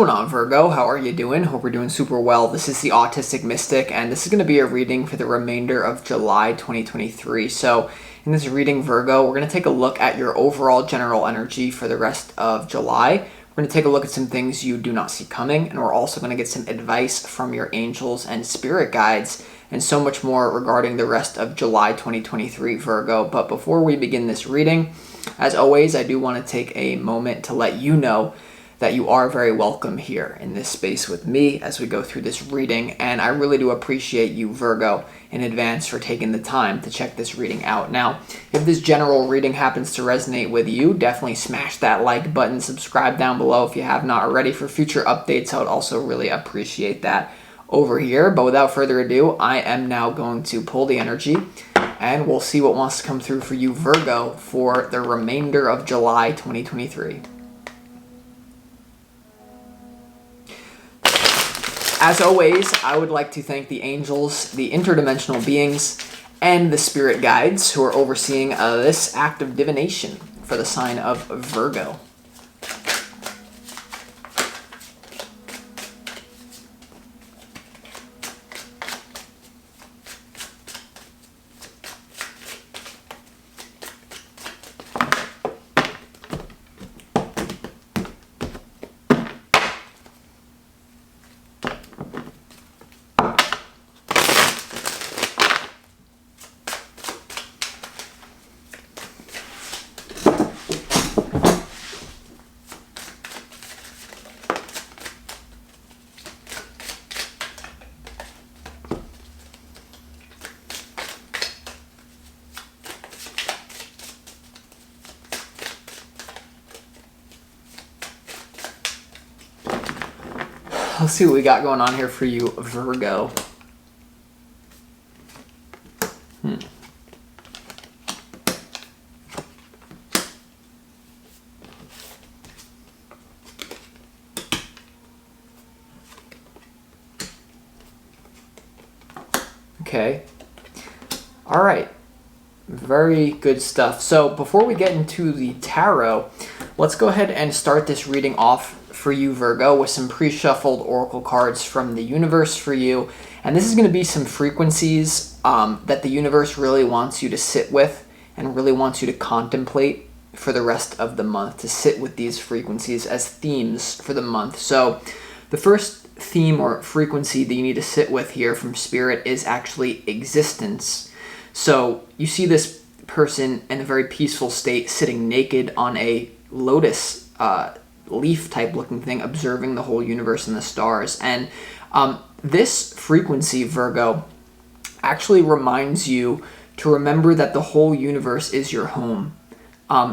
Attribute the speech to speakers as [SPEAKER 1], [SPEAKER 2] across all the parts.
[SPEAKER 1] What's going on, Virgo? How are you doing? Hope we're doing super well. This is the Autistic Mystic, and this is going to be a reading for the remainder of July 2023. So in this reading, Virgo, we're going to take a look at your overall general energy for the rest of July. We're going to take a look at some things you do not see coming, and we're also going to get some advice from your angels and spirit guides and so much more regarding the rest of July 2023, Virgo. But before we begin this reading, as always, I do want to take a moment to let you know that you are very welcome here in this space with me as we go through this reading. And I really do appreciate you, Virgo, in advance for taking the time to check this reading out. Now, if this general reading happens to resonate with you, definitely smash that like button, subscribe down below if you have not already for future updates. I would also really appreciate that over here. But without further ado, I am now going to pull the energy and we'll see what wants to come through for you, Virgo, for the remainder of July 2023. As always, I would like to thank the angels, the interdimensional beings, and the spirit guides who are overseeing this act of divination for the sign of Virgo. Let's see what we got going on here for you, Virgo. Okay. All right. Very good stuff. So before we get into the tarot, let's go ahead and start this reading off for you, Virgo, with some pre-shuffled oracle cards from the universe for you. And this is going to be some frequencies that the universe really wants you to sit with and really wants you to contemplate for the rest of the month, to sit with these frequencies as themes for the month. So the first theme or frequency that you need to sit with here from Spirit is actually existence. So you see this person in a very peaceful state sitting naked on a lotus leaf type looking thing, observing the whole universe and the stars. And this frequency, Virgo, actually reminds you to remember that the whole universe is your home.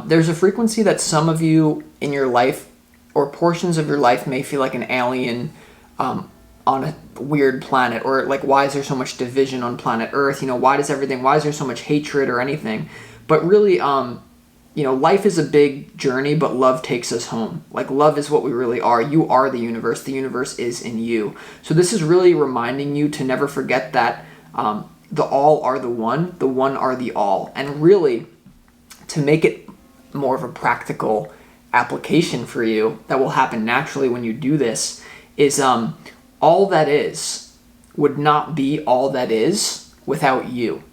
[SPEAKER 1] There's a frequency that some of you in your life or portions of your life may feel like an alien on a weird planet, or like, why is there so much division on planet Earth? Why is there so much hatred or anything? But really, life is a big journey, but love takes us home. Like, love is what we really are. You are the universe is in you. So this is really reminding you to never forget that the all are the one are the all. And really, to make it more of a practical application for you that will happen naturally when you do this is all that is would not be all that is without you.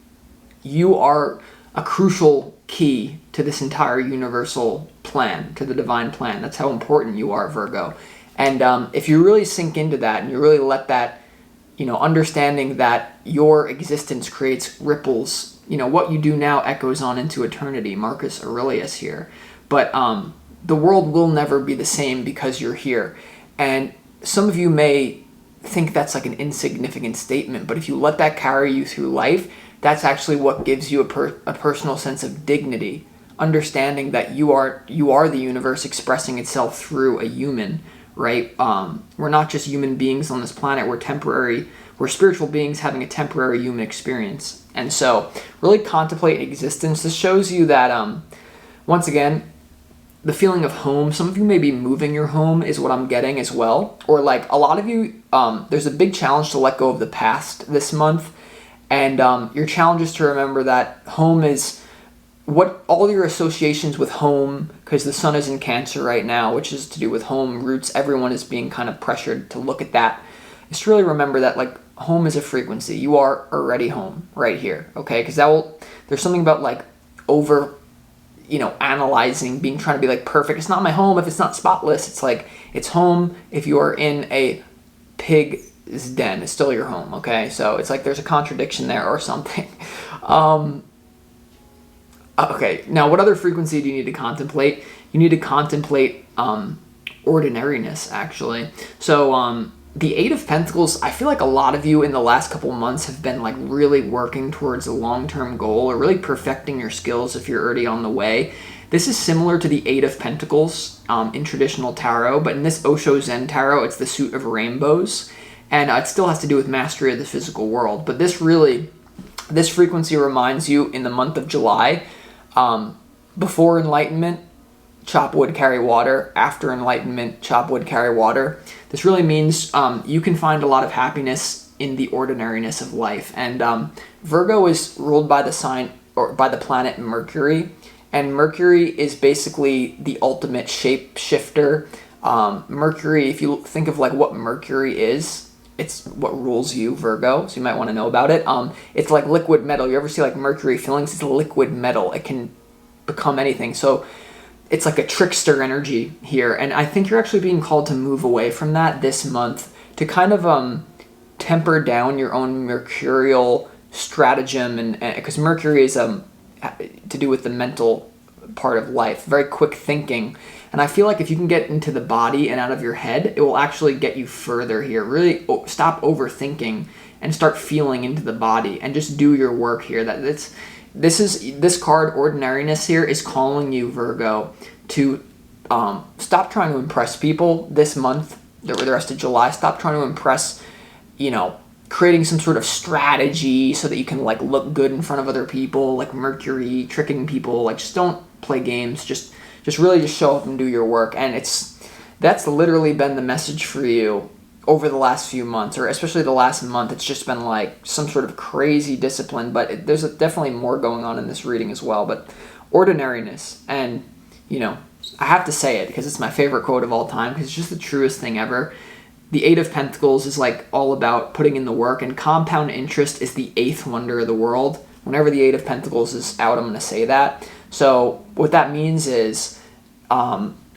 [SPEAKER 1] You are a crucial key to this entire universal plan, to the divine plan. That's how important you are, Virgo. And if you really sink into that and you really let that, understanding that your existence creates ripples, what you do now echoes on into eternity. Marcus Aurelius here. But the world will never be the same because you're here. And some of you may think that's like an insignificant statement, but if you let that carry you through life, that's actually what gives you a personal sense of dignity, understanding that you are the universe expressing itself through a human, right? We're not just human beings on this planet. We're spiritual beings having a temporary human experience. And so really contemplate existence. This shows you that, once again, the feeling of home, some of you may be moving your home is what I'm getting as well. Or like a lot of you, there's a big challenge to let go of the past this month. And your challenge is to remember that home is what all your associations with home, because the sun is in Cancer right now, which is to do with home, roots, everyone is being kind of pressured to look at that. Just really remember that, like, home is a frequency. You are already home right here, okay? Because there's something about, like, over, analyzing, trying to be, like, perfect. It's not my home if it's not spotless. It's like, it's home if you are in a pig's den. It's still your home, okay? So it's like there's a contradiction there or something. Okay, now what other frequency do you need to contemplate? You need to contemplate ordinariness, actually. So the Eight of Pentacles, I feel like a lot of you in the last couple months have been like really working towards a long-term goal or really perfecting your skills if you're already on the way. This is similar to the Eight of Pentacles in traditional tarot, but in this Osho Zen tarot, it's the suit of rainbows, and it still has to do with mastery of the physical world. But this frequency reminds you in the month of July, before enlightenment, chop wood, carry water. After enlightenment, chop wood, carry water. This really means you can find a lot of happiness in the ordinariness of life. And Virgo is ruled by the sign or by the planet Mercury, and Mercury is basically the ultimate shapeshifter. Mercury, if you think of like what Mercury is, it's what rules you, Virgo, so you might want to know about it. It's like liquid metal. You ever see like Mercury fillings? It's a liquid metal. It can become anything. So it's like a trickster energy here, and I think you're actually being called to move away from that this month to kind of temper down your own mercurial stratagem, and because Mercury is to do with the mental part of life, very quick thinking. And I feel like if you can get into the body and out of your head, it will actually get you further here. Really stop overthinking and start feeling into the body and just do your work here. This card, Ordinariness, here is calling you, Virgo, to stop trying to impress people this month, the rest of July. Stop trying to impress, creating some sort of strategy so that you can like look good in front of other people, like Mercury, tricking people. Like, just don't play games. Just really just show up and do your work. And that's literally been the message for you over the last few months, or especially the last month. It's just been like some sort of crazy discipline, but there's definitely more going on in this reading as well. But ordinariness, and I have to say it because it's my favorite quote of all time, because it's just the truest thing ever. The Eight of Pentacles is like all about putting in the work, and compound interest is the eighth wonder of the world. Whenever the Eight of Pentacles is out, I'm going to say that. So what that means is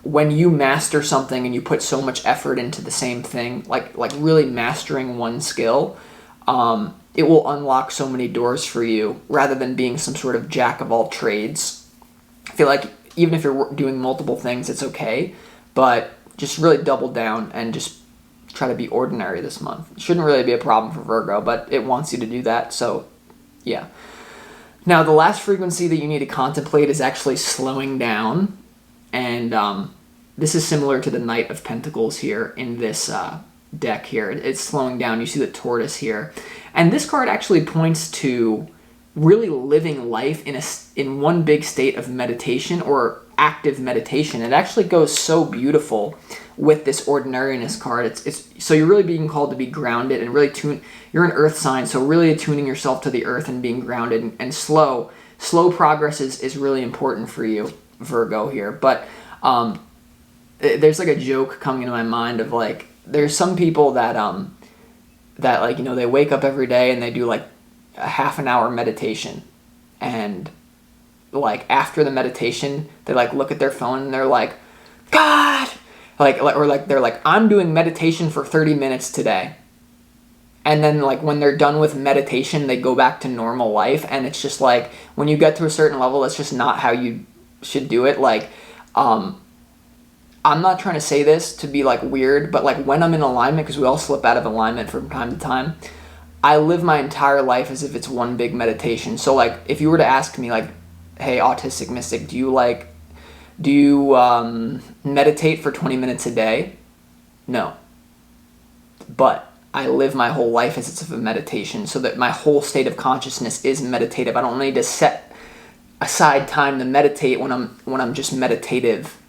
[SPEAKER 1] when you master something and you put so much effort into the same thing, like really mastering one skill, it will unlock so many doors for you rather than being some sort of jack of all trades. I feel like even if you're doing multiple things, it's okay, but just really double down and just try to be ordinary this month. It shouldn't really be a problem for Virgo, but it wants you to do that, so yeah. Now, the last frequency that you need to contemplate is actually slowing down, and this is similar to the Knight of Pentacles here in this deck here. It's slowing down. You see the tortoise here. And this card actually points to really living life in one big state of meditation or active meditation. It actually goes so beautiful with this Ordinariness card. It's so you're really being called to be grounded and really you're an earth sign, so really attuning yourself to the earth and being grounded and slow progress is really important for you, Virgo, here. But there's like a joke coming into my mind of like, there's some people that like, they wake up every day and they do like a half an hour meditation, and like after the meditation they like look at their phone and they're like, God, they're like, I'm doing meditation for 30 minutes today. And then like when they're done with meditation, they go back to normal life. And it's just like, when you get to a certain level, that's just not how you should do it. Like, I'm not trying to say this to be like weird, but like when I'm in alignment, because we all slip out of alignment from time to time, I live my entire life as if it's one big meditation. So like if you were to ask me like, hey, autistic mystic, do you meditate for 20 minutes a day? No. But I live my whole life as it's a meditation, so that my whole state of consciousness is meditative. I don't need to set aside time to meditate when I'm just meditative.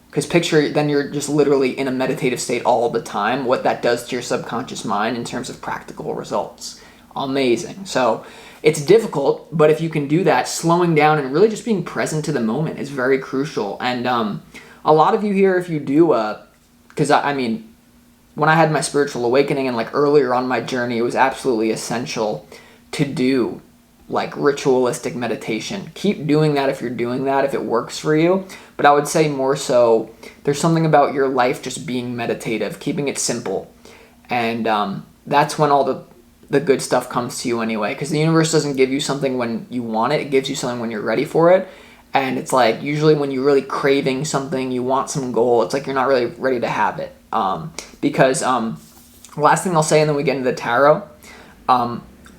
[SPEAKER 1] Because picture, then you're just literally in a meditative state all the time. What that does to your subconscious mind in terms of practical results. Amazing. So It's difficult, but if you can do that, slowing down and really just being present to the moment is very crucial. And a lot of you here, if you do, because I mean, when I had my spiritual awakening and like earlier on my journey, it was absolutely essential to do like ritualistic meditation. Keep doing that if you're doing that, if it works for you. But I would say more so, there's something about your life just being meditative, keeping it simple. And that's when all the good stuff comes to you anyway, because the universe doesn't give you something when you want it. It gives you something when you're ready for it. And it's like usually when you're really craving something, you want some goal, it's like you're not really ready to have it. Because last thing I'll say, and then we get into the tarot,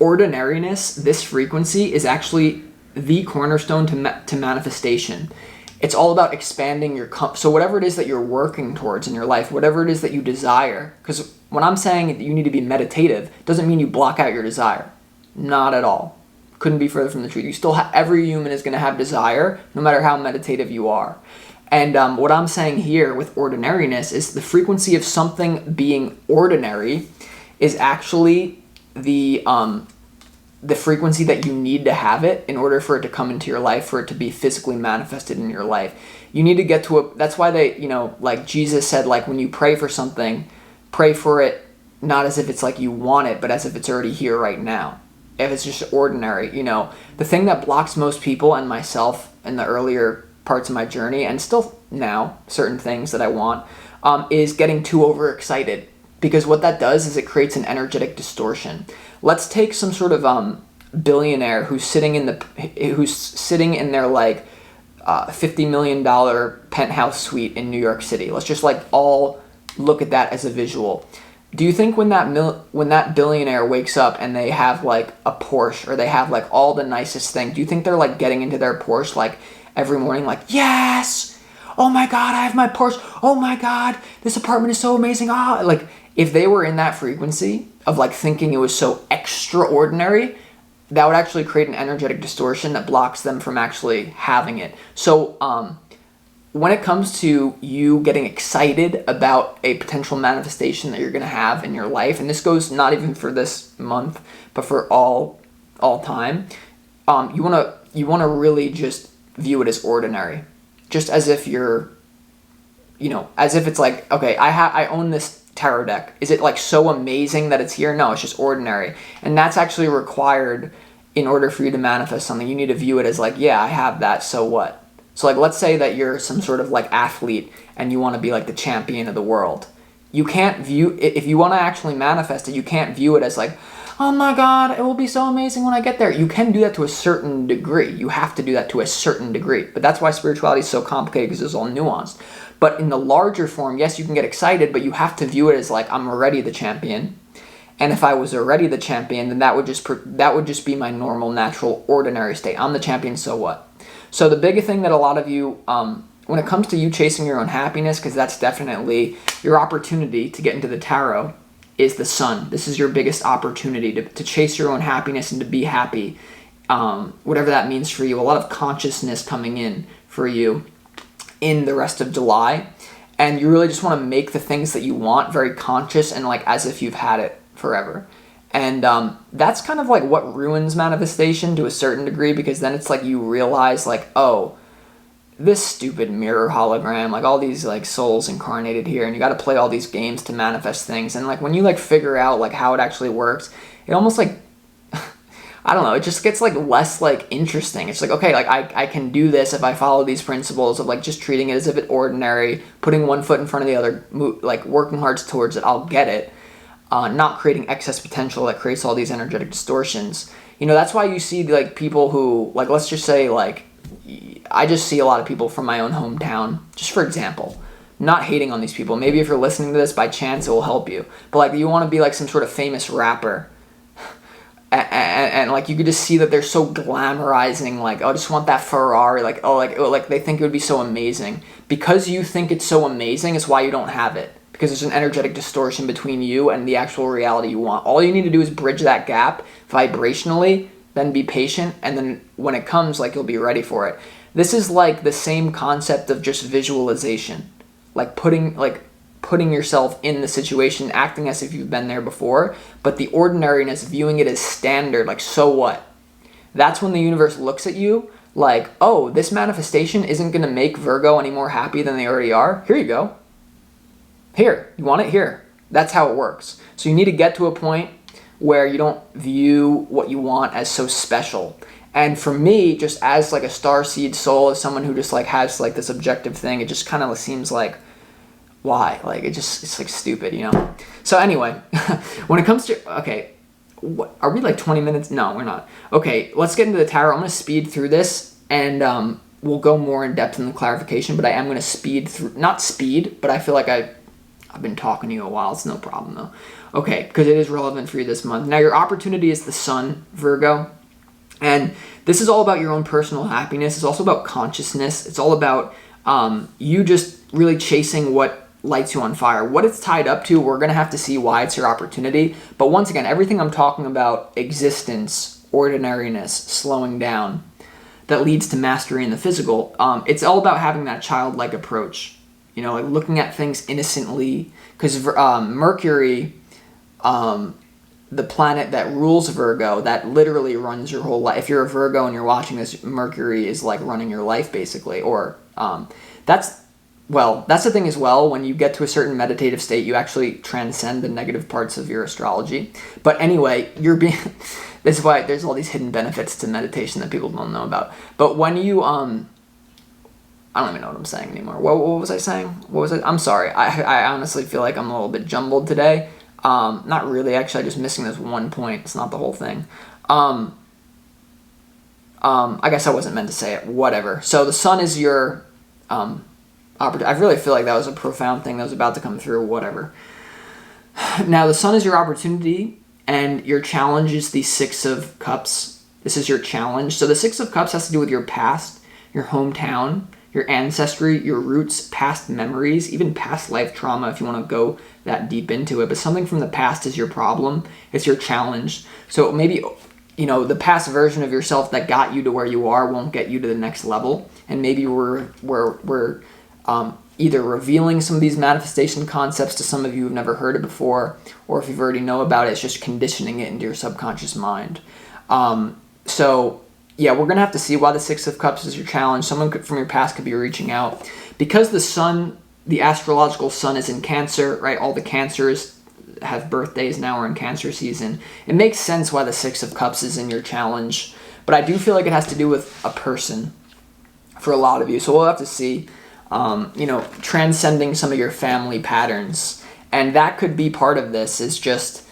[SPEAKER 1] ordinariness, this frequency is actually the cornerstone to manifestation. It's all about expanding your so whatever it is that you're working towards in your life, whatever it is that you desire, because when I'm saying that you need to be meditative, doesn't mean you block out your desire. Not at all. Couldn't be further from the truth. You still every human is going to have desire, no matter how meditative you are. And what I'm saying here with ordinariness is the frequency of something being ordinary is actually the frequency that you need to have it in order for it to come into your life, for it to be physically manifested in your life. You need to get to that's why they, like Jesus said, like when you pray for something, pray for it not as if it's like you want it, but as if it's already here right now. If it's just ordinary, the thing that blocks most people and myself in the earlier parts of my journey, and still now, certain things that I want, is getting too overexcited. Because what that does is it creates an energetic distortion. Let's take some sort of billionaire who's sitting in their like $50 million penthouse suite in New York City. Let's just like all look at that as a visual. Do you think when that billionaire wakes up and they have like a Porsche, or they have like all the nicest thing, do you think they're like getting into their Porsche like every morning like, yes, oh my God, I have my Porsche, oh my God, this apartment is so amazing, like if they were in that frequency of like thinking it was so extraordinary, that would actually create an energetic distortion that blocks them from actually having it. So when it comes to you getting excited about a potential manifestation that you're going to have in your life, and this goes not even for this month, but for all time, you want to really just view it as ordinary, just as if you're, as if it's like, okay, I own this tarot deck. Is it like so amazing that it's here? No, it's just ordinary. And that's actually required in order for you to manifest something. You need to view it as like, yeah, I have that, so what? So like, let's say that you're some sort of like athlete and you want to be like the champion of the world. You can't view it, if you want to actually manifest it, you can't view it as like, oh my God, it will be so amazing when I get there. You can do that to a certain degree. You have to do that to a certain degree. But that's why spirituality is so complicated, because it's all nuanced. But in the larger form, yes, you can get excited, but you have to view it as like, I'm already the champion. And if I was already the champion, then that would just be my normal, natural, ordinary state. I'm the champion, so what? So the big thing that a lot of you, when it comes to you chasing your own happiness, because that's definitely your opportunity to get into the tarot, is the sun. This is your biggest opportunity to chase your own happiness and to be happy, whatever that means for you. A lot of consciousness coming in for you in the rest of July, and you really just want to make the things that you want very conscious and like as if you've had it forever. And that's kind of like what ruins manifestation to a certain degree, because then it's like you realize like, oh, this stupid mirror hologram, like all these like souls incarnated here, and you got to play all these games to manifest things. And like when you like figure out like how it actually works, it almost like I don't know, it just gets like less like interesting. It's like, okay, like I can do this if I follow these principles of like just treating it as if it's ordinary, putting one foot in front of the other, like working hard towards it, I'll get it. Not creating excess potential that creates all these energetic distortions. That's why you see like people who, like, let's just say like, I just see a lot of people from my own hometown, just for example, not hating on these people. Maybe if you're listening to this by chance, it will help you. But like you want to be like some sort of famous rapper. And like you could just see that they're so glamorizing, like, oh, I just want that Ferrari, like, oh, like they think it would be so amazing. Because you think it's so amazing is why you don't have it. Because there's an energetic distortion between you and the actual reality you want. All you need to do is bridge that gap vibrationally, then be patient, and then when it comes, like, you'll be ready for it. This is like the same concept of just visualization. Like putting yourself in the situation, acting as if you've been there before, but the ordinariness, viewing it as standard, like, so what? that's when the universe looks at you like, oh, this manifestation isn't going to make Virgo any more happy than they already are. Here you go. Here, you want it? Here. That's how it works. So you need to get to a point where you don't view what you want as so special. And for me, just as like a starseed soul, as someone who just like has like this objective thing, it just kind of seems like, why? Like it's like stupid, you know? So anyway, when it comes to, okay, what, are we like 20 minutes? No, we're not. Okay, let's get into the tarot. I'm going to speed through this, and we'll go more in depth in the clarification, but I am going to speed through, not speed, but I feel like I've been talking to you a while. It's no problem though. Okay, because it is relevant for you this month. Now your opportunity is the Sun, Virgo, and this is all about your own personal happiness. It's also about consciousness. It's all about you just really chasing what lights you on fire. What it's tied up to, we're going to have to see why it's your opportunity. But once again, everything I'm talking about, existence, ordinariness, slowing down, that leads to mastery in the physical, it's all about having that childlike approach. You know, like looking at things innocently. Because Mercury, the planet that rules Virgo, that literally runs your whole life. If you're a Virgo and you're watching this, Mercury is like running your life basically. Or that's the thing as well. When you get to a certain meditative state, you actually transcend the negative parts of your astrology. But anyway, this is why there's all these hidden benefits to meditation that people don't know about. But when you, I don't even know what I'm saying anymore. What was I saying? I'm sorry. I honestly feel like I'm a little bit jumbled today. Not really, actually. I'm just missing this one point. It's not the whole thing. I guess I wasn't meant to say it. Whatever. So the Sun is your, I really feel like that was a profound thing that was about to come through. Whatever. Now, the Sun is your opportunity, and your challenge is the Six of Cups. This is your challenge. So the Six of Cups has to do with your past, your hometown, your ancestry, your roots, past memories, even past life trauma if you want to go that deep into it. But something from the past is your problem. It's your challenge. So maybe, you know, the past version of yourself that got you to where you are won't get you to the next level. And maybe we're either revealing some of these manifestation concepts to some of you who've never heard it before, or if you've already know about it, it's just conditioning it into your subconscious mind. So yeah, we're going to have to see why the Six of Cups is your challenge. Someone from your past could be reaching out. Because the Sun, the astrological Sun is in Cancer, right? All the Cancers have birthdays now. We're in Cancer season. It makes sense why the Six of Cups is in your challenge. But I do feel like it has to do with a person for a lot of you. So we'll have to see, you know, transcending some of your family patterns. And that could be part of this, is just,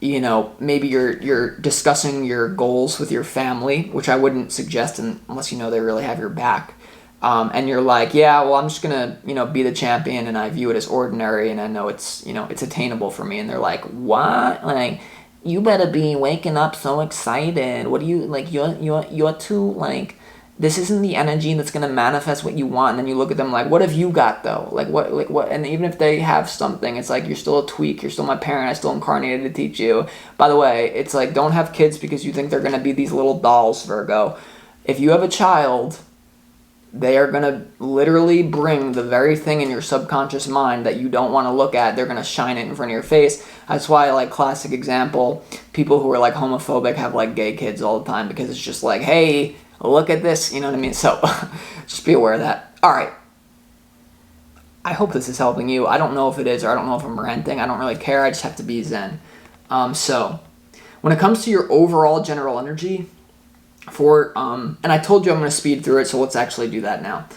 [SPEAKER 1] you know, maybe you're discussing your goals with your family, which I wouldn't suggest unless you know they really have your back. And you're like, yeah, well, I'm just gonna, you know, be the champion, and I view it as ordinary, and I know it's, you know, it's attainable for me. And they're like, what? Like, you better be waking up so excited. What do you, like, you're too, like, this isn't the energy that's going to manifest what you want. And then you look at them like, what have you got though? Like what? And even if they have something, it's like, you're still a tweak. You're still my parent. I still incarnated to teach you. By the way, it's like, don't have kids because you think they're going to be these little dolls, Virgo. If you have a child, they are going to literally bring the very thing in your subconscious mind that you don't want to look at. They're going to shine it in front of your face. That's why, like, classic example, people who are like homophobic have like gay kids all the time, because it's just like, hey, look at this, you know what I mean? So just be aware of that. All right. I hope this is helping you. I don't know if it is, or I don't know if I'm ranting. I don't really care. I just have to be zen. So when it comes to your overall general energy for, and I told you I'm going to speed through it, so let's actually do that now.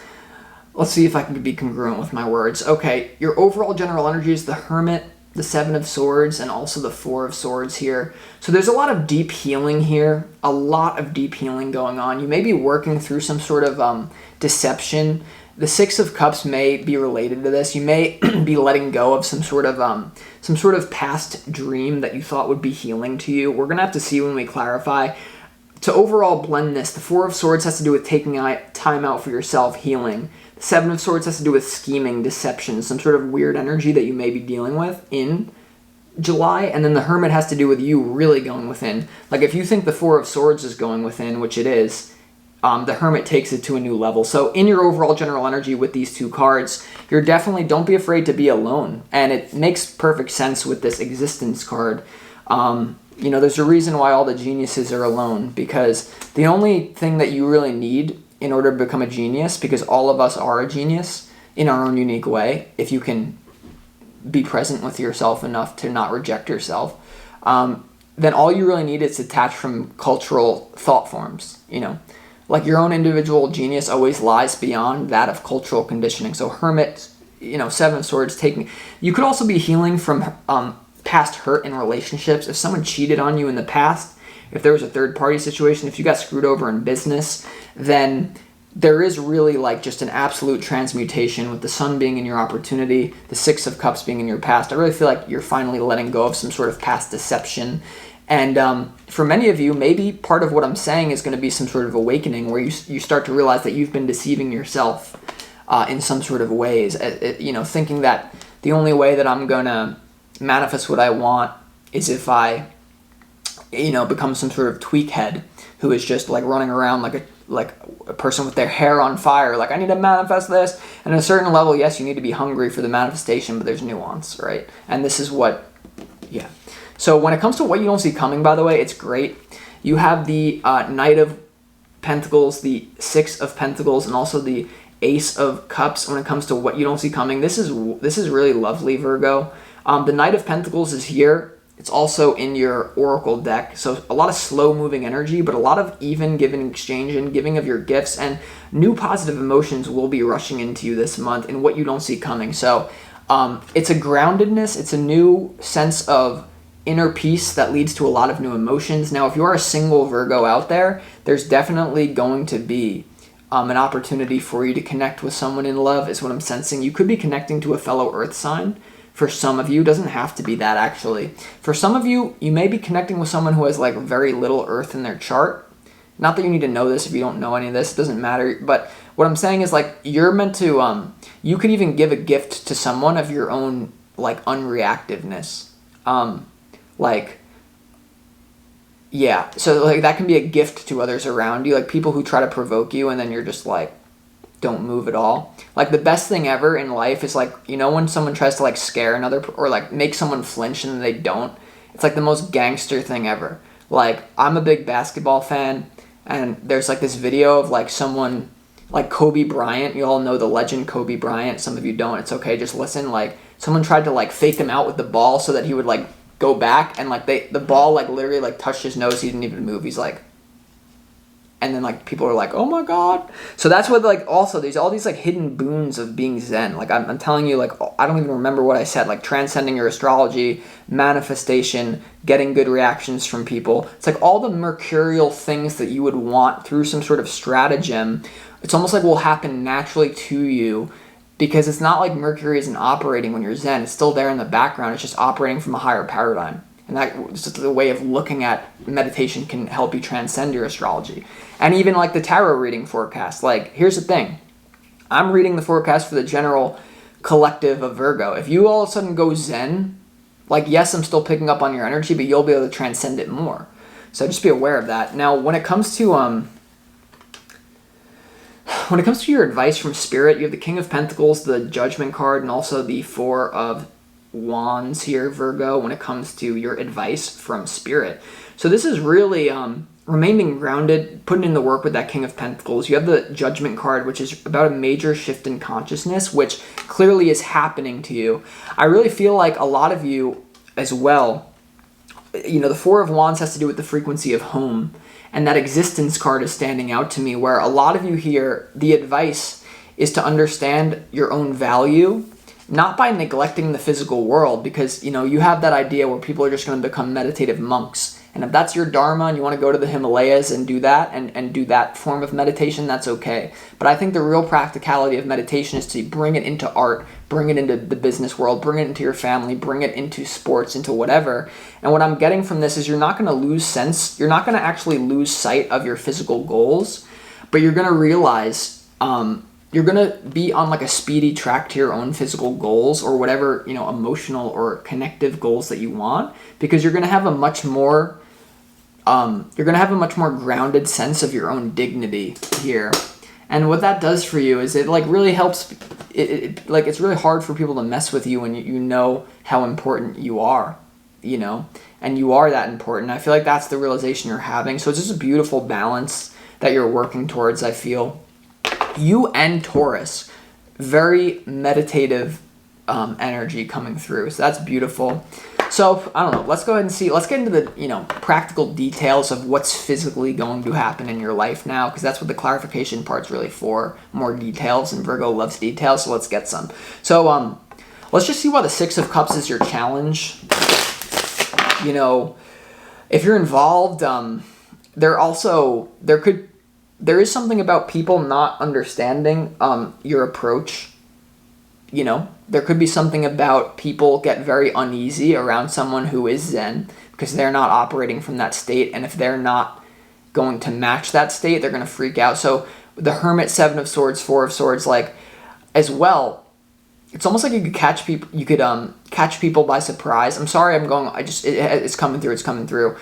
[SPEAKER 1] Let's see if I can be congruent with my words. Okay, your overall general energy is the Hermit, the Seven of Swords, and also the Four of Swords here. So there's a lot of deep healing here, a lot of deep healing going on. You may be working through some sort of deception. The Six of Cups may be related to this. You may be letting go of some sort of past dream that you thought would be healing to you. We're gonna have to see when we clarify. To overall blend this, the Four of Swords has to do with taking time out for yourself, healing. The Seven of Swords has to do with scheming, deception, some sort of weird energy that you may be dealing with in July. And then the Hermit has to do with you really going within. Like, if you think the Four of Swords is going within, which it is, the Hermit takes it to a new level. So in your overall general energy with these two cards, you're definitely, don't be afraid to be alone. And it makes perfect sense with this existence card. there's a reason why all the geniuses are alone, because the only thing that you really need in order to become a genius, because all of us are a genius in our own unique way, if you can be present with yourself enough to not reject yourself, then all you really need is detached from cultural thought forms, Like your own individual genius always lies beyond that of cultural conditioning. So Hermit, Seven of Swords, you could also be healing from past hurt in relationships. If someone cheated on you in the past, if there was a third party situation, if you got screwed over in business, then there is really like just an absolute transmutation with the Sun being in your opportunity, the Six of Cups being in your past. I really feel like you're finally letting go of some sort of past deception. And for many of you, maybe part of what I'm saying is going to be some sort of awakening where you start to realize that you've been deceiving yourself in some sort of ways, thinking that the only way that I'm going to manifest what I want is if I, become some sort of tweak head who is just like running around like a person with their hair on fire, like I need to manifest this. And at a certain level, yes, you need to be hungry for the manifestation, but there's nuance, right? And this is yeah. So when it comes to what you don't see coming, by the way, it's great. You have the Knight of Pentacles, the Six of Pentacles, and also the Ace of Cups. When it comes to what you don't see coming, this is really lovely, Virgo. The Knight of Pentacles is here. It's also in your Oracle deck. So a lot of slow-moving energy, but a lot of even giving, exchange, and giving of your gifts, and new positive emotions will be rushing into you this month in what you don't see coming. So it's a groundedness. It's a new sense of inner peace that leads to a lot of new emotions. Now, if you are a single Virgo out there, there's definitely going to be an opportunity for you to connect with someone in love, is what I'm sensing. You could be connecting to a fellow earth sign. For some of you, it doesn't have to be that actually. For some of you, you may be connecting with someone who has like very little earth in their chart. Not that you need to know this if you don't know any of this, it doesn't matter. But what I'm saying is like you're meant to, you could even give a gift to someone of your own like unreactiveness. Yeah, so like that can be a gift to others around you, like people who try to provoke you and then you're just like, don't move at all. Like the best thing ever in life is like, when someone tries to like scare another or like make someone flinch and they don't, it's like the most gangster thing ever. Like I'm a big basketball fan, and there's like this video of like someone like Kobe Bryant. You all know the legend Kobe Bryant. Some of you don't. It's okay. Just listen. Like someone tried to like fake him out with the ball so that he would like go back, and like the ball like literally like touched his nose. He didn't even move. He's like, and then like people are like, oh my god. So that's what like also there's all these like hidden boons of being Zen. Like I'm telling you, like I don't even remember what I said, like transcending your astrology, manifestation, getting good reactions from people. It's like all the mercurial things that you would want through some sort of stratagem. It's almost like will happen naturally to you, because it's not like Mercury isn't operating when you're Zen. It's still there in the background. It's just operating from a higher paradigm. And that's just the way of looking at meditation can help you transcend your astrology. And even like the tarot reading forecast. Like, here's the thing. I'm reading the forecast for the general collective of Virgo. If you all of a sudden go Zen, like, yes, I'm still picking up on your energy, but you'll be able to transcend it more. So just be aware of that. Now, when it comes to your advice from Spirit, you have the King of Pentacles, the Judgment card, and also the Four of Wands here, Virgo, when it comes to your advice from Spirit. So this is really remaining grounded, putting in the work with that King of Pentacles. You have the Judgment card, which is about a major shift in consciousness, which clearly is happening to you. I really feel like a lot of you as well, the Four of Wands has to do with the frequency of home. And that Existence card is standing out to me, where a lot of you here, the advice is to understand your own value, not by neglecting the physical world, because, you have that idea where people are just going to become meditative monks. And if that's your dharma and you want to go to the Himalayas and do that and do that form of meditation, that's okay. But I think the real practicality of meditation is to bring it into art, bring it into the business world, bring it into your family, bring it into sports, into whatever. And what I'm getting from this is you're not going to you're not going to actually lose sight of your physical goals, but you're going to realize you're going to be on like a speedy track to your own physical goals, or whatever, emotional or connective goals that you want, because you're going to have a much more grounded sense of your own dignity here. And what that does for you is it like really helps. It's really hard for people to mess with you when you know how important you are. you know, and you are that important. I feel like that's the realization you're having. So it's just a beautiful balance that you're working towards, I feel. You and Taurus, very meditative energy coming through. So that's beautiful. So, I don't know, let's go ahead and see, let's get into the, you know, practical details of what's physically going to happen in your life now, because that's what the clarification part's really for, more details, and Virgo loves details, so let's get some. So, let's just see why the Six of Cups is your challenge. You know, if you're involved, there is something about people not understanding your approach. You know, there could be something about people get very uneasy around someone who is Zen because they're not operating from that state. And if they're not going to match that state, they're going to freak out. So the Hermit, Seven of Swords, Four of Swords, like as well, it's almost like you could catch people. You could catch people by surprise. I'm sorry, it's coming through. It's coming through.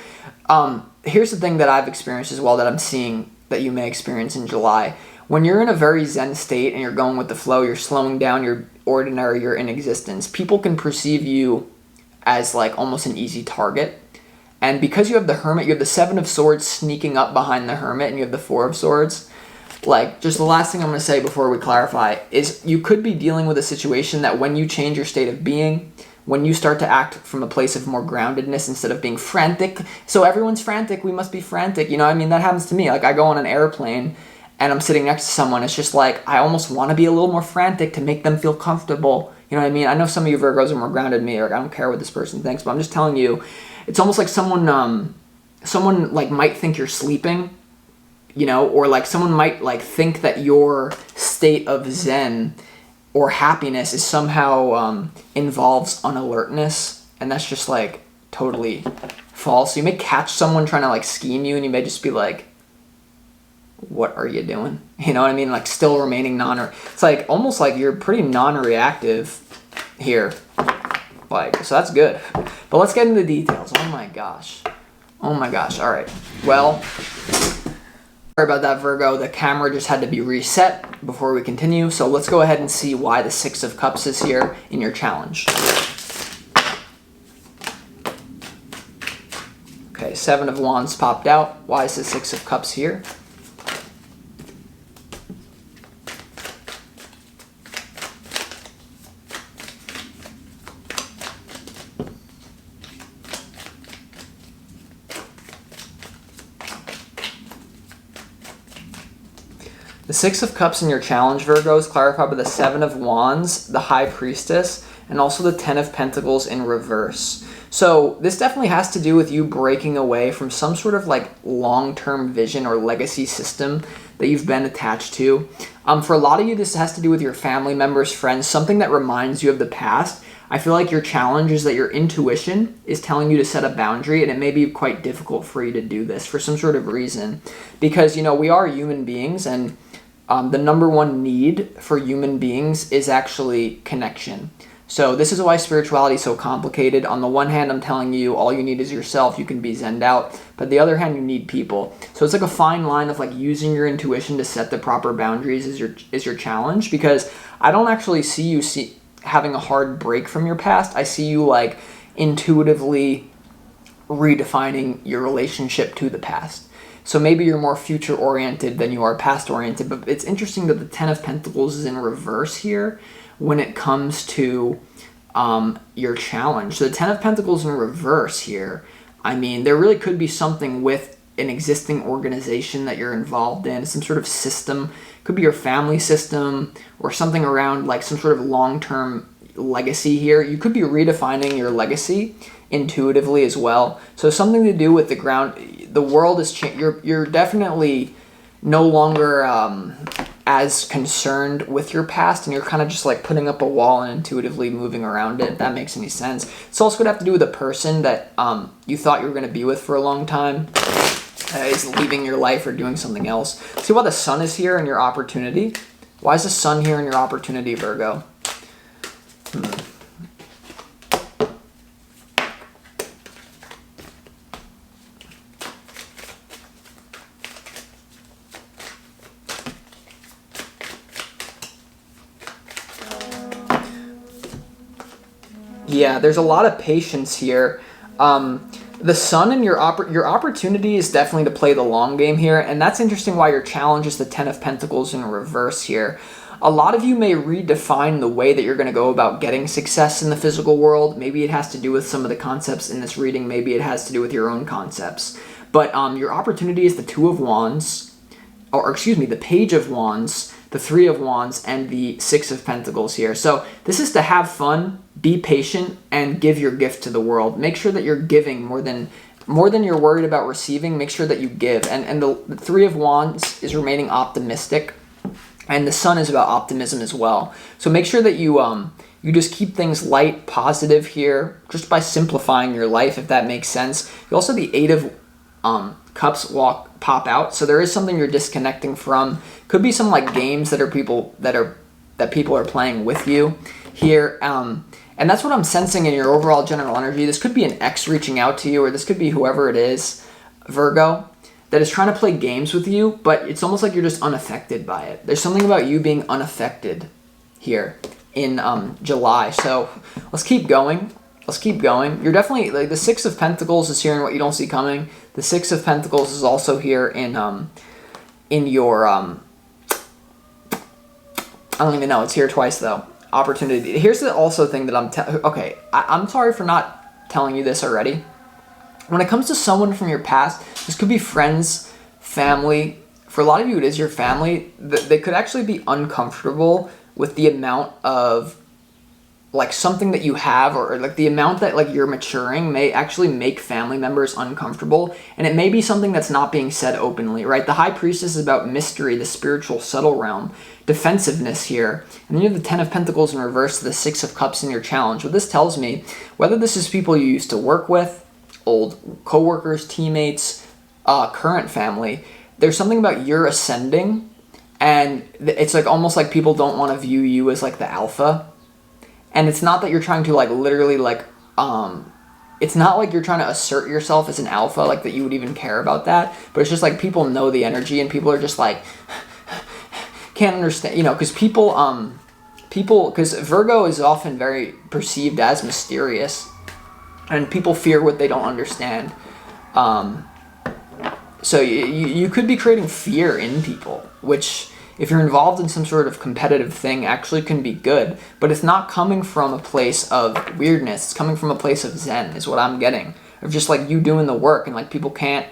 [SPEAKER 1] Here's the thing that I've experienced as well that I'm seeing that you may experience in July. When you're in a very Zen state and you're going with the flow, you're slowing down, you're ordinary, you're in existence, people can perceive you as like almost an easy target. And because you have the Hermit, you have the Seven of Swords sneaking up behind the Hermit, and you have the Four of Swords. Like, just the last thing I'm going to say before we clarify is you could be dealing with a situation that when you change your state of being, when you start to act from a place of more groundedness instead of being frantic. So everyone's frantic, we must be frantic. You know what I mean? That happens to me. Like, I go on an airplane and I'm sitting next to someone, it's just like, I almost want to be a little more frantic to make them feel comfortable. You know what I mean? I know some of you Virgos are more grounded than me, like, I don't care what this person thinks, but I'm just telling you, it's almost like someone like might think you're sleeping, you know, or like someone might like think that your state of Zen or happiness is somehow involves unalertness, and that's just like totally false. So you may catch someone trying to like scheme you, and you may just be like, what are you doing? You know what I mean? Like still remaining it's like almost like you're pretty non-reactive here. Like, so that's good. But let's get into the details. Oh my gosh. All right. Well, sorry about that, Virgo. The camera just had to be reset before we continue. So let's go ahead and see why the Six of Cups is here in your challenge. Okay, Seven of Wands popped out. Why is the Six of Cups here? The Six of Cups in your challenge, Virgo, is clarified by the Seven of Wands, the High Priestess, and also the Ten of Pentacles in reverse. So this definitely has to do with you breaking away from some sort of like long-term vision or legacy system that you've been attached to. For a lot of you, this has to do with your family members, friends, something that reminds you of the past. I feel like your challenge is that your intuition is telling you to set a boundary, and it may be quite difficult for you to do this for some sort of reason. Because, you know, we are human beings, and the number one need for human beings is actually connection. So this is why spirituality is so complicated. On the one hand, I'm telling you, all you need is yourself. You can be zenned out. But the other hand, you need people. So it's like a fine line of like using your intuition to set the proper boundaries is your challenge. Because I don't actually see you having a hard break from your past. I see you like intuitively redefining your relationship to the past. So maybe you're more future-oriented than you are past-oriented. But it's interesting that the Ten of Pentacles is in reverse here when it comes to your challenge. So the Ten of Pentacles in reverse here, I mean, there really could be something with an existing organization that you're involved in, some sort of system. It could be your family system or something around like some sort of long-term legacy here. You could be redefining your legacy intuitively as well. So something to do with the ground. The world is you're definitely no longer as concerned with your past, and you're kind of just like putting up a wall and intuitively moving around it, if that makes any sense. It's also going to have to do with a person that you thought you were going to be with for a long time is leaving your life or doing something else. See why the Sun is here in your opportunity? Why is the Sun here in your opportunity, Virgo? Yeah, there's a lot of patience here. The sun and your opportunity is definitely to play the long game here, and that's interesting why your challenge is the Ten of Pentacles in reverse here. A lot of you may redefine the way that you're going to go about getting success in the physical world. Maybe it has to do with some of the concepts in this reading. Maybe it has to do with your own concepts. But your opportunity is the Two of Wands, or excuse me, the Page of Wands, the Three of Wands, and the Six of Pentacles here. So this is to have fun, be patient, and give your gift to the world. Make sure that you're giving more than you're worried about receiving. Make sure that you give. And the Three of Wands is remaining optimistic, and the Sun is about optimism as well. So make sure that you just keep things light, positive here, just by simplifying your life, if that makes sense. You also the Eight of Cups pop out, so there is something you're disconnecting from. Could be some like games that people are playing with you here, and that's what I'm sensing in your overall general energy. This could be an ex reaching out to you, or this could be whoever it is, Virgo, that is trying to play games with you, but it's almost like you're just unaffected by it. There's something about you being unaffected here in July. So let's keep going. You're definitely, like, the Six of Pentacles is here in what you don't see coming. The Six of Pentacles is also here in your I don't even know. It's here twice though. Opportunity. Here's the also thing that I'm sorry for not telling you this already. When it comes to someone from your past, this could be friends, family. For a lot of you, it is your family. They could actually be uncomfortable with the amount of like something that you have, or like the amount that like you're maturing may actually make family members uncomfortable, and it may be something that's not being said openly, right? The High Priestess is about mystery, the spiritual subtle realm, defensiveness here, and then you have the Ten of Pentacles in reverse, the Six of Cups in your challenge. What this tells me, whether this is people you used to work with, old co-workers, teammates, current family, there's something about you're ascending, and it's like almost like people don't want to view you as like the alpha. And it's not that you're trying to like literally like it's not like you're trying to assert yourself as an alpha, like that you would even care about that, but it's just like people know the energy, and people are just like can't understand, because because Virgo is often very perceived as mysterious, and people fear what they don't understand. So you could be creating fear in people, which, if you're involved in some sort of competitive thing, actually can be good, but it's not coming from a place of weirdness. It's coming from a place of zen, is what I'm getting. Of just like you doing the work, and like people can't,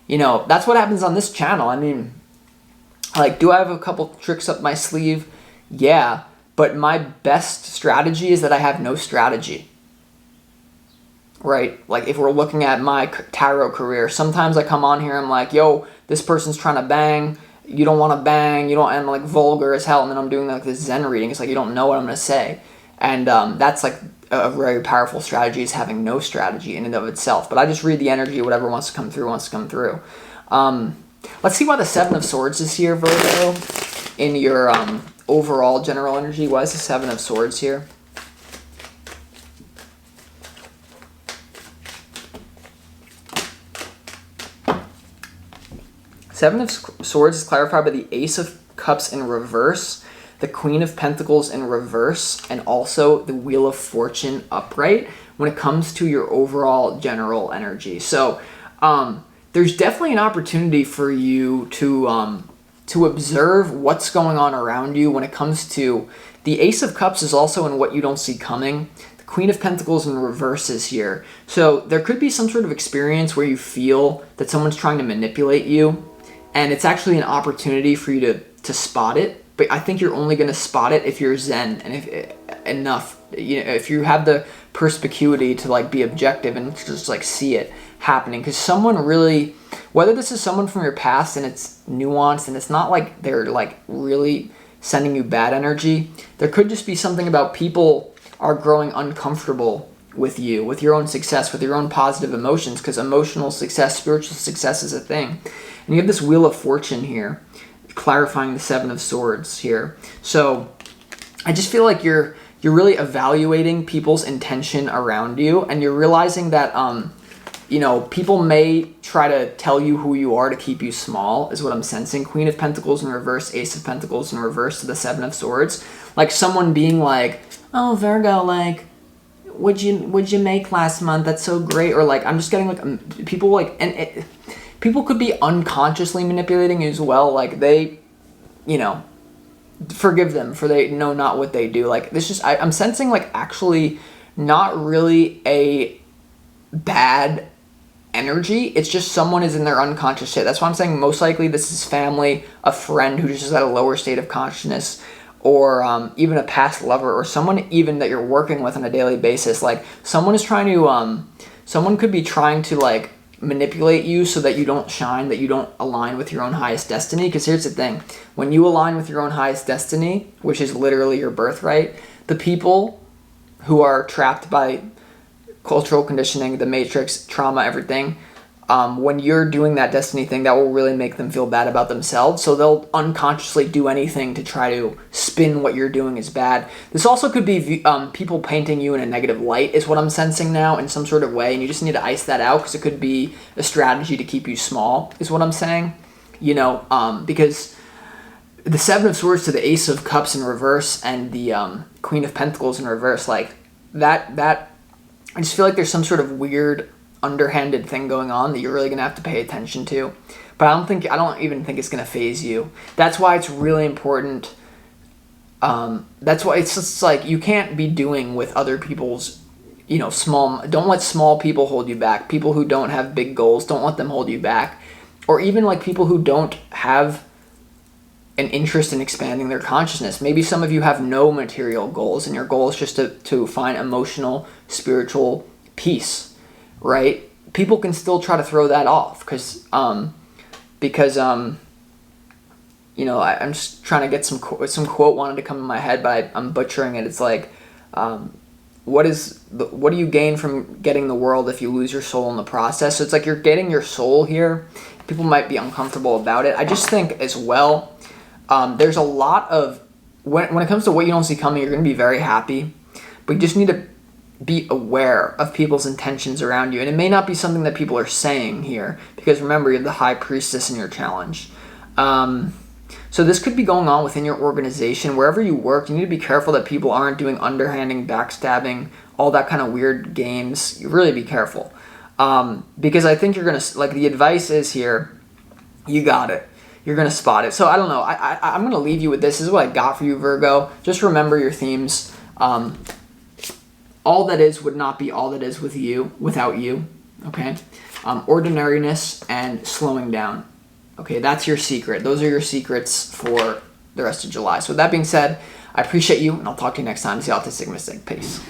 [SPEAKER 1] that's what happens on this channel. I mean, like, do I have a couple tricks up my sleeve? Yeah, but my best strategy is that I have no strategy. Right? Like, if we're looking at my tarot career, sometimes I come on here, I'm like, yo, this person's trying to bang. You don't want to bang, I'm like vulgar as hell, and then I'm doing like this Zen reading. It's like you don't know what I'm going to say. And that's like a very powerful strategy, is having no strategy in and of itself. But I just read the energy, whatever wants to come through, wants to come through. Let's see why the Seven of Swords is here, Virgo, in your overall general energy. Why is the Seven of Swords here? Seven of Swords is clarified by the Ace of Cups in reverse, the Queen of Pentacles in reverse, and also the Wheel of Fortune upright when it comes to your overall general energy. So there's definitely an opportunity for you to observe what's going on around you when it comes to the Ace of Cups is also in what you don't see coming. The Queen of Pentacles in reverse is here. So there could be some sort of experience where you feel that someone's trying to manipulate you, and it's actually an opportunity for you to spot it. But I think you're only going to spot it if you're zen, and if you have the perspicuity to like be objective and just like see it happening. Because someone really, whether this is someone from your past and it's nuanced and it's not like they're like really sending you bad energy, there could just be something about people are growing uncomfortable with you, with your own success, with your own positive emotions, because emotional success, spiritual success is a thing. And you have this Wheel of Fortune here, clarifying the Seven of Swords here. So I just feel like you're really evaluating people's intention around you, and you're realizing that people may try to tell you who you are to keep you small, is what I'm sensing. Queen of Pentacles in reverse, Ace of Pentacles in reverse to the Seven of Swords. Like someone being like, oh, Virgo, like, what'd you make last month? That's so great. Or like, I'm just getting like people like, people could be unconsciously manipulating you as well. Like they, forgive them for they know not what they do. Like this just, I'm sensing like actually not really a bad energy. It's just someone is in their unconscious state. That's why I'm saying most likely this is family, a friend who just is at a lower state of consciousness, or even a past lover, or someone even that you're working with on a daily basis. Like someone is trying to, someone could be trying to like manipulate you so that you don't shine, that you don't align with your own highest destiny. Because here's the thing, when you align with your own highest destiny, which is literally your birthright, the people who are trapped by cultural conditioning, the matrix, trauma, everything, when you're doing that destiny thing, that will really make them feel bad about themselves. So they'll unconsciously do anything to try to spin what you're doing as bad. This also could be people painting you in a negative light is what I'm sensing now in some sort of way. And you just need to ice that out because it could be a strategy to keep you small is what I'm saying. Because the Seven of Swords to the Ace of Cups in reverse and the Queen of Pentacles in reverse, like that, I just feel like there's some sort of weird underhanded thing going on that you're really going to have to pay attention to. But I don't even think it's going to phase you. That's why it's really important. That's why it's just like you can't be doing with other people's, don't let small people hold you back. People who don't have big goals, don't let them hold you back. Or even like people who don't have an interest in expanding their consciousness. Maybe some of you have no material goals and your goal is just to find emotional, spiritual peace. Right? People can still try to throw that off because I'm just trying to get some quote wanted to come in my head, but I'm butchering it. It's like, what do you gain from getting the world if you lose your soul in the process? So it's like you're getting your soul here. People might be uncomfortable about it. I just think as well, there's a lot of, when it comes to what you don't see coming, you're going to be very happy, but you just need to be aware of people's intentions around you. And it may not be something that people are saying here, because remember, you're the high priestess in your challenge. So this could be going on within your organization. Wherever you work, you need to be careful that people aren't doing underhanding, backstabbing, all that kind of weird games. You really be careful. Because I think you're going to, like the advice is here, you got it. You're going to spot it. So I don't know. I'm going to leave you with this. This is what I got for you, Virgo. Just remember your themes. All that is would not be all that is without you, okay? Ordinariness and slowing down, okay? That's your secret. Those are your secrets for the rest of July. So with that being said, I appreciate you, and I'll talk to you next time. This is the Autistic Mystic. Peace.